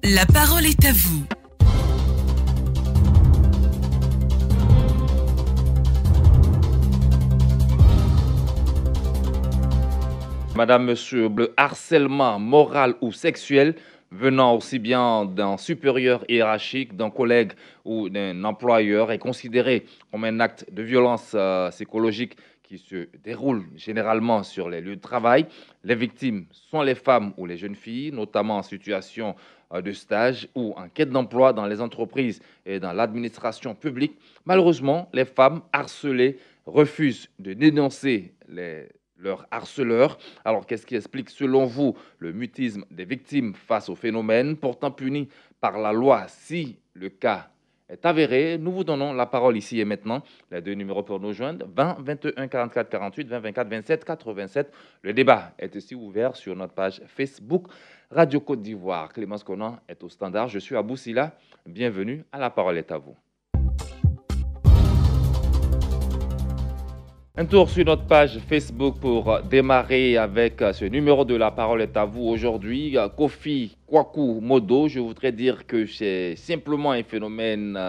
La parole est à vous. Madame, Monsieur, le harcèlement moral ou sexuel venant aussi bien d'un supérieur hiérarchique, d'un collègue ou d'un employeur est considéré comme un acte de violence psychologique qui se déroule généralement sur les lieux de travail. Les victimes sont les femmes ou les jeunes filles, notamment en situation de stage ou en quête d'emploi dans les entreprises et dans l'administration publique. Malheureusement, les femmes harcelées refusent de dénoncer leurs harceleurs. Alors, qu'est-ce qui explique, selon vous, le mutisme des victimes face au phénomène, pourtant puni par la loi si le cas est avéré? Nous vous donnons la parole ici et maintenant. Les deux numéros pour nous joindre, 20 21 44 48, 20 24 27 87. Le débat est aussi ouvert sur notre page Facebook Radio Côte d'Ivoire. Clémence Conan est au standard. Je suis à Boussila. Bienvenue à La Parole est à vous. Un tour sur notre page Facebook pour démarrer avec ce numéro de La Parole est à vous aujourd'hui. Kofi Kwaku Modo, je voudrais dire que c'est simplement un phénomène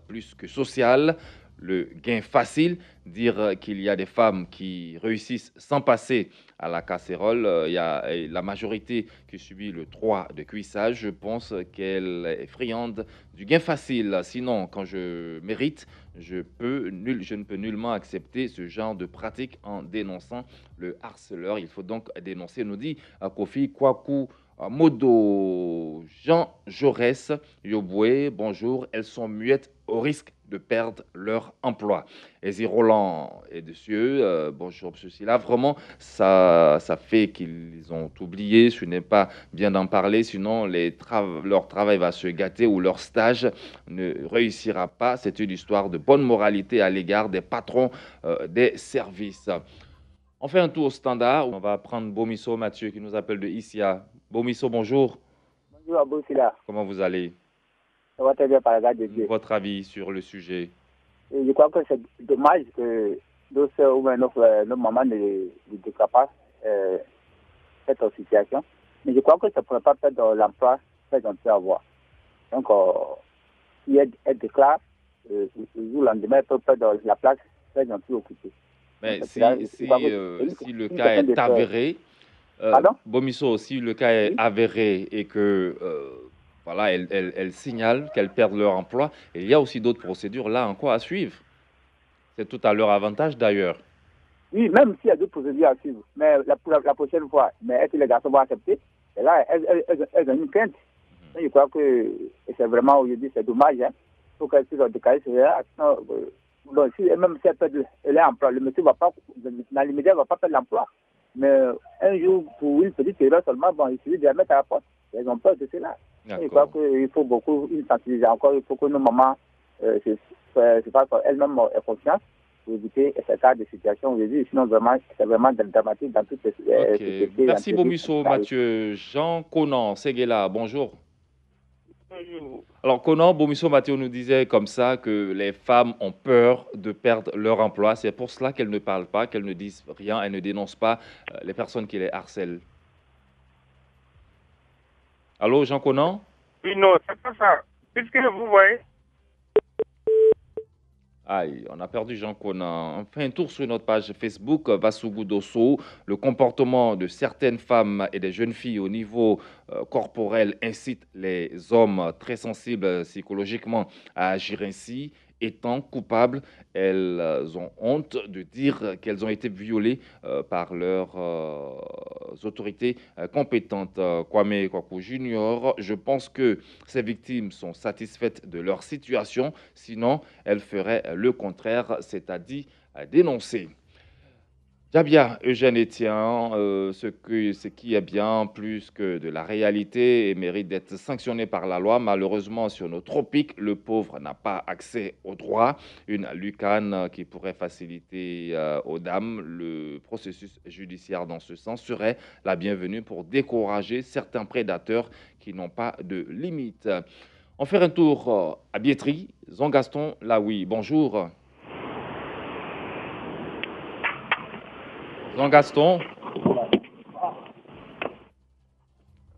plus que social. Le gain facile, dire qu'il y a des femmes qui réussissent sans passer à la casserole. Il y a la majorité qui subit le 3 de cuissage. Je pense qu'elle est friande du gain facile. Sinon, quand je mérite, je ne peux nullement accepter ce genre de pratique en dénonçant le harceleur. Il faut donc dénoncer, nous dit Kofi Kwaku Modo. Jean Jaurès Yoboué, bonjour. Elles sont muettes au risque de perdre leur emploi. Ezi Roland et Descieux, bonjour ceci là. Vraiment, ça fait qu'ils ont oublié. Ce n'est pas bien d'en parler, sinon leur travail va se gâter ou leur stage ne réussira pas. C'est une histoire de bonne moralité à l'égard des patrons des services. On fait un tour au standard. On va prendre Bomisso Mathieu qui nous appelle de Issia. Bomisso, bonjour. Bonjour Aboussila. Comment vous allez? Ça va très bien par la grâce de Dieu. Votre avis sur le sujet? Et je crois que c'est dommage que nos soeurs ou nos mamans ne déclarent pas cette situation. Mais je crois que ça ne pourrait pas perdre l'emploi qu'elles ont pu avoir. Donc, si elles déclarent, le jour lendemain, elles peuvent perdre la place qu'elles ont pu occuper. Mais Donc, si le une cas question est avéré, Bomisso, si le cas est avéré et que voilà, elles signalent qu'elles perdent leur emploi, et il y a aussi d'autres procédures là encore à suivre. C'est tout à leur avantage d'ailleurs. Oui, même s'il y a d'autres procédures à suivre, mais la prochaine fois, mais est-ce que les garçons vont accepter? Et là, elles ont une crainte. Je crois que c'est vraiment, aujourd'hui, c'est dommage. Hein. Il faut qu'elles puissent décaler sur là. Même si elles perdent leur emploi, le monsieur va pas, dans l'immédiat, ne va pas perdre l'emploi. Mais un jour, pour une petite erreur seulement, bon, il suffit de la mettre à la porte. Elles ont peur de cela. Je crois qu'il faut beaucoup une sensibilisation encore. Il faut que nos mamans se fassent elles-mêmes conscience pour éviter ce cas de situation aujourd'hui. Sinon, vraiment, c'est vraiment dramatique dans toutes les sociétés. Merci Bomisso Mathieu. Jean Conan, Seguela, bonjour. Bonjour. Alors, Conan, Bomisso Mathieu nous disait comme ça que les femmes ont peur de perdre leur emploi. C'est pour cela qu'elles ne parlent pas, qu'elles ne disent rien, elles ne dénoncent pas les personnes qui les harcèlent. Allô, Jean Conan? Oui, non, c'est pas ça. Puisque vous voyez. Aïe, on a perdu Jean Conan. On fait un tour sur notre page Facebook, Vassougou Dosso. Le comportement de certaines femmes et des jeunes filles au niveau corporel incite les hommes très sensibles psychologiquement à agir ainsi. Étant coupables, elles ont honte de dire qu'elles ont été violées par leurs autorités compétentes. Kwame Kwaku Junior, je pense que ces victimes sont satisfaites de leur situation, sinon elles feraient le contraire, c'est-à-dire dénoncer. Jabia, Eugène Etienne, ce qui est bien plus que de la réalité et mérite d'être sanctionné par la loi. Malheureusement, sur nos tropiques, le pauvre n'a pas accès aux droits. Une lucane qui pourrait faciliter aux dames le processus judiciaire dans ce sens serait la bienvenue pour décourager certains prédateurs qui n'ont pas de limite. On fait un tour à Biétry. Zongaston Laoui, bonjour. Zongaston.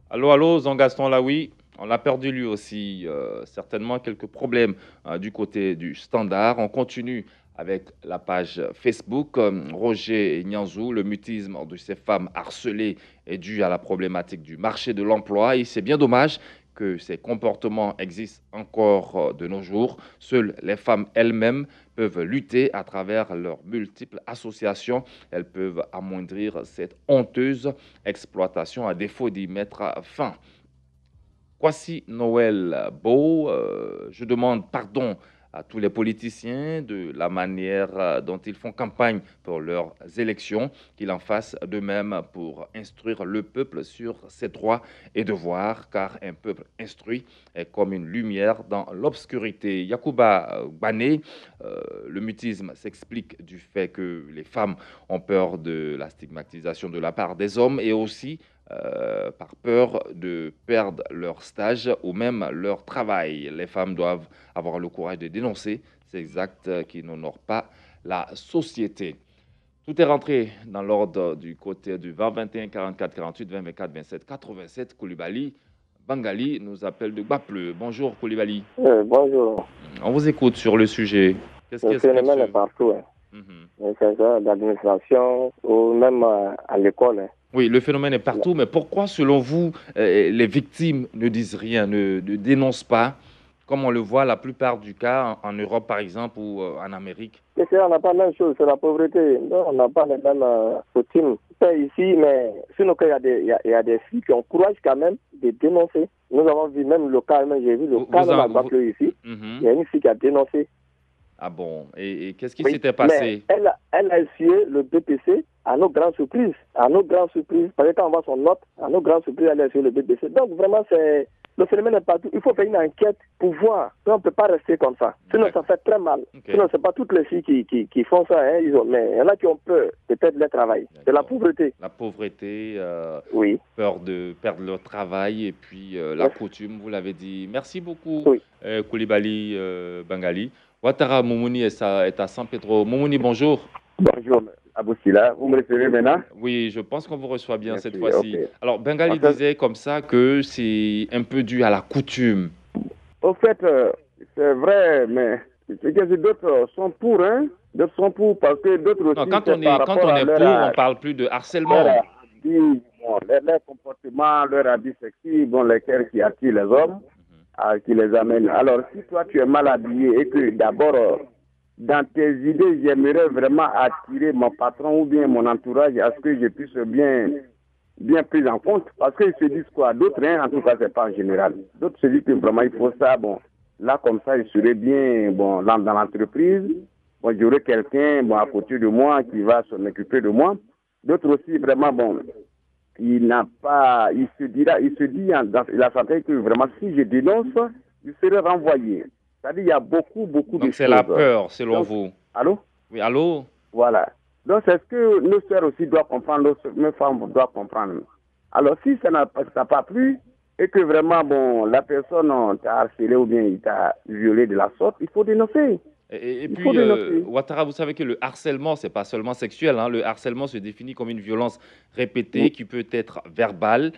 Allô, allô, Zongaston Laoui. On l'a perdu lui aussi. Certainement quelques problèmes du côté du Standard. On continue avec la page Facebook. Roger Nianzou, le mutisme de ces femmes harcelées est dû à la problématique du marché de l'emploi. Et c'est bien dommage que ces comportements existent encore de nos jours. Seules les femmes elles-mêmes peuvent lutter à travers leurs multiples associations. Elles peuvent amoindrir cette honteuse exploitation à défaut d'y mettre fin. Kwasi Noël Beau, je demande pardon à tous les politiciens de la manière dont ils font campagne pour leurs élections, qu'ils en fassent de même pour instruire le peuple sur ses droits et devoirs, car un peuple instruit est comme une lumière dans l'obscurité. Yacouba Bané, le mutisme s'explique du fait que les femmes ont peur de la stigmatisation de la part des hommes et aussi par peur de perdre leur stage ou même leur travail. Les femmes doivent avoir le courage de dénoncer ces actes qui n'honorent pas la société. Tout est rentré dans l'ordre du côté du 20 21 44 48 20 24 27 87. Koulibaly Bangali nous appelle de Bapleu. Bonjour Koulibaly. Bonjour. On vous écoute sur le sujet. Qu'est-ce qui phénomène est partout. L'administration ou même à l'école. Oui, le phénomène est partout, mais pourquoi, selon vous, les victimes ne disent rien, ne dénoncent pas, comme on le voit la plupart du cas en Europe, par exemple, ou en Amérique? On n'a pas la même chose, c'est la pauvreté. Non, on n'a pas les mêmes victimes. C'est ici, mais sinon, il y a des filles qui ont courage quand même de dénoncer. Nous avons vu même localement, j'ai vu localement à Bapleu ici, il y a une fille qui a dénoncé. Ah bon? Et qu'est-ce qui s'était passé? Mais elle a essuyé le BPC à nos grandes surprises. À nos grandes surprises. Parce que quand on voit son note, à nos grandes surprises, elle a essuyé le BPC. Donc vraiment, le phénomène est partout. Il faut faire une enquête pour voir. On ne peut pas rester comme ça. Sinon, ça fait très mal. Sinon, ce n'est pas toutes les filles qui font ça. Hein, mais il y en a qui ont peur peut-être de travail. C'est la pauvreté. La pauvreté, oui. Peur de perdre leur travail et puis la coutume, vous l'avez dit. Merci beaucoup, Koulibaly Bangali. Ouattara Moumouni est à San Pedro. Moumouni, bonjour. Bonjour, Aboussila. Vous me recevez maintenant? Oui, je pense qu'on vous reçoit bien cette fois-ci. Okay. Alors, Bangali disait comme ça que c'est un peu dû à la coutume. Au fait, c'est vrai, mais d'autres sont pour, hein? D'autres sont pour parce que d'autres aussi... Non, quand on est pour, on ne parle plus de harcèlement. Leur comportement, leur habit sexy, lesquels qui attirent les hommes, qui les amènent. Alors, si toi, tu es mal habillé et que d'abord... dans tes idées, j'aimerais vraiment attirer mon patron ou bien mon entourage à ce que je puisse bien pris en compte. Parce qu'ils se disent quoi? D'autres, hein, en tout cas, c'est pas en général. D'autres se disent que vraiment, il faut ça. Bon, là, comme ça, il serait bien dans l'entreprise. Bon, j'aurai quelqu'un à côté de moi qui va s'en occuper de moi. D'autres aussi, vraiment, il se dit, il a senti que vraiment, si je dénonce, il serait renvoyé. C'est-à-dire qu'il y a beaucoup de choses. Donc c'est la peur, selon vous. Allô? Oui, allô? Voilà. Donc c'est ce que nos sœurs aussi doivent comprendre, nos femmes doivent comprendre. Alors si ça n'a pas plu, et que vraiment, la personne t'a harcelé ou bien il t'a violé de la sorte, il faut dénoncer. Et puis, Ouattara, vous savez que le harcèlement, ce n'est pas seulement sexuel. Hein. Le harcèlement se définit comme une violence répétée qui peut être verbale,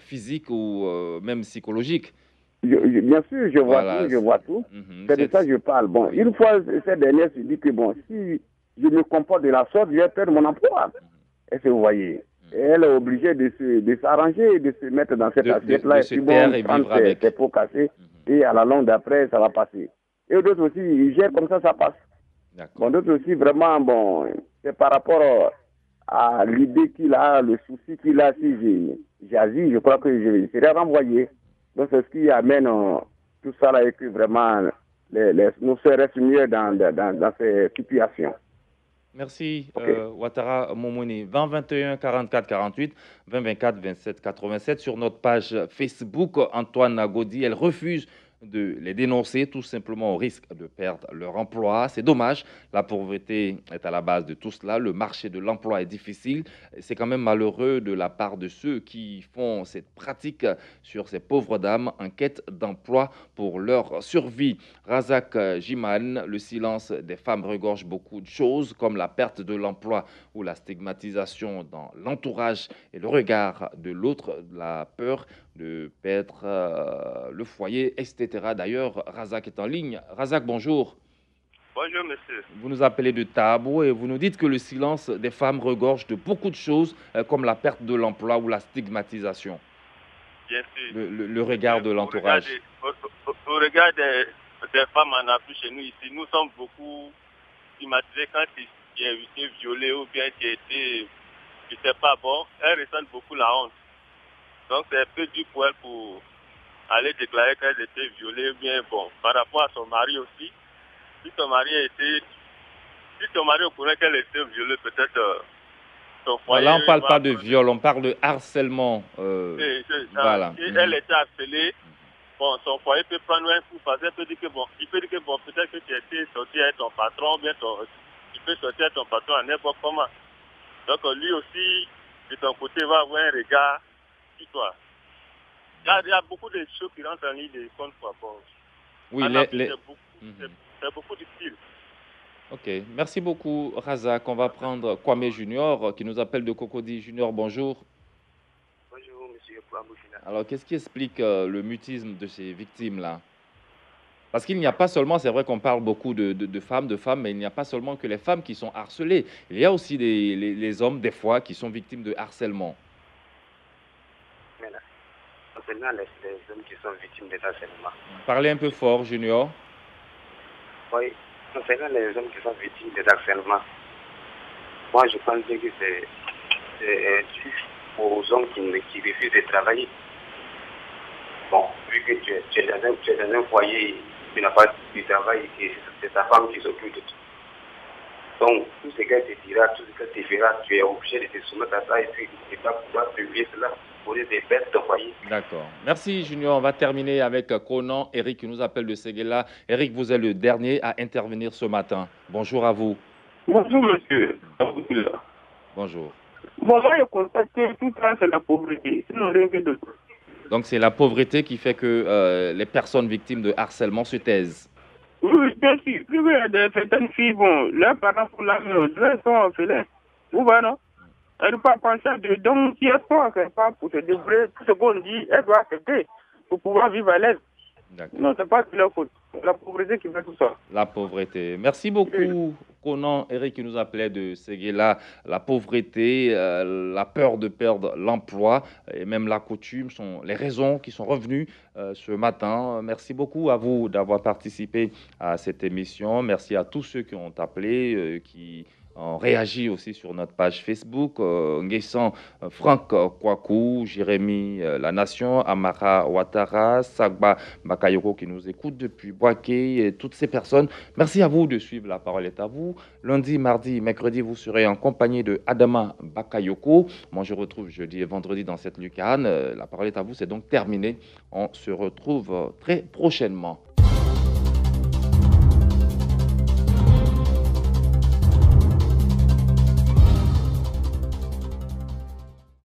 physique ou même psychologique. Bien sûr, je vois tout. C'est de ça que je parle. Bon, une fois, cette dernière se dit que si je me comporte de la sorte, je vais perdre mon emploi. Est-ce que vous voyez? Et elle est obligée de s'arranger, de se mettre dans cette assiette-là, et puis prendre ses pots cassés, et à la longue d'après, ça va passer. Et d'autres aussi, ils gèrent comme ça passe. D'autres aussi, vraiment, c'est par rapport à l'idée qu'il a, le souci qu'il a, si j'agis, je crois que je serai renvoyé. Donc, c'est ce qui amène tout ça là et que vraiment nous restent mieux dans ces situations. Merci, Ouattara Momouni. 20 21 44 48, 20 24 27 87. Sur notre page Facebook, Antoine Gaudy, elle refuse de les dénoncer tout simplement au risque de perdre leur emploi. C'est dommage, la pauvreté est à la base de tout cela, le marché de l'emploi est difficile. C'est quand même malheureux de la part de ceux qui font cette pratique sur ces pauvres dames en quête d'emploi pour leur survie. Razak Jiman, le silence des femmes regorge beaucoup de choses comme la perte de l'emploi ou la stigmatisation dans l'entourage et le regard de l'autre, la peur de perdre le foyer, etc. D'ailleurs, Razak est en ligne. Razak, bonjour. Bonjour, monsieur. Vous nous appelez de Tabo et vous nous dites que le silence des femmes regorge de beaucoup de choses comme la perte de l'emploi ou la stigmatisation. Bien sûr. Le regard de l'entourage. Au regard des femmes en Afrique chez nous ici, nous sommes beaucoup stigmatisés quand tu as été violé ou bien tu n'étais pas bon. Elles ressentent beaucoup la honte. Donc c'est un peu dur pour elles pour aller déclarer qu'elles étaient violées ou bien bon. Par rapport à son mari aussi, si ton mari connaît qu'elle était violée, peut-être son foyer... Là, on ne parle pas de viol, on parle de harcèlement. Voilà. Si elle était harcelée, bon, son foyer peut prendre un coup parce qu'elle peut dire que bon, peut-être que tu étais sorti avec ton patron, bien tu peux sortir avec ton patron à n'importe comment. Donc lui aussi, de ton côté, va avoir un regard sur toi. Il y a beaucoup de choses qui rentrent en ligne de compte. Bon. Oui, c'est beaucoup difficile. Ok, merci beaucoup Razak. On va prendre Kwame Junior qui nous appelle de Cocody. Junior, bonjour. Bonjour, monsieur Kwame Junior. Alors, qu'est-ce qui explique le mutisme de ces victimes-là? Parce qu'il n'y a pas seulement, c'est vrai qu'on parle beaucoup de femmes, mais il n'y a pas seulement que les femmes qui sont harcelées. Il y a aussi les hommes, des fois, qui sont victimes de harcèlement. Maintenant, concernant les hommes qui sont victimes de harcèlement. Parlez un peu fort, Junior. Oui, concernant les hommes qui sont victimes de harcèlement, moi je pense que c'est dû aux hommes qui refusent de travailler. Bon, vu que tu es dans un foyer, tu n'as pas de travail et c'est ta femme qui s'occupe de tout. Donc, tout ce qu'elle te dira, tout ce qu'elle te fera, tu es obligé de te soumettre à ça et puis tu ne vas pas pouvoir publier cela pour les perdre ton foyer. D'accord. Merci Junior. On va terminer avec Conan. Eric qui nous appelle de Séguéla. Eric, vous êtes le dernier à intervenir ce matin. Bonjour à vous. Bonjour monsieur. Bonjour. Bon, moi je constate que tout ça c'est la pauvreté. Sinon rien que d'autre. Donc c'est la pauvreté qui fait que les personnes victimes de harcèlement se taisent. Oui, bien sûr. Plus il y a certaines filles, bon, leurs parents pour la maison, elles sont orphelins. Vous voyez, non? Elle ne peut pas penser de... Donc, si elles sont quelque part pour se débrouiller, tout ce qu'on dit, elle doit accepter pour pouvoir vivre à l'aise. Non, ce n'est pas de leur faute. C'est la pauvreté qui fait tout ça. La pauvreté. Merci beaucoup, Conan. Eric qui nous appelait de Séguéla. La pauvreté, la peur de perdre l'emploi et même la coutume sont les raisons qui sont revenues ce matin. Merci beaucoup à vous d'avoir participé à cette émission. Merci à tous ceux qui ont appelé, qui ont réagi aussi sur notre page Facebook. Nguessan, Franck Kwaku, Jérémy La Nation, Amara Ouattara, Sagba Bakayoko qui nous écoute depuis Boaké et toutes ces personnes. Merci à vous de suivre La Parole est à vous. Lundi, mardi, mercredi, vous serez en compagnie de Adama Bakayoko. Moi, je retrouve jeudi et vendredi dans cette lucarne. La Parole est à vous, c'est donc terminé. On se retrouve très prochainement.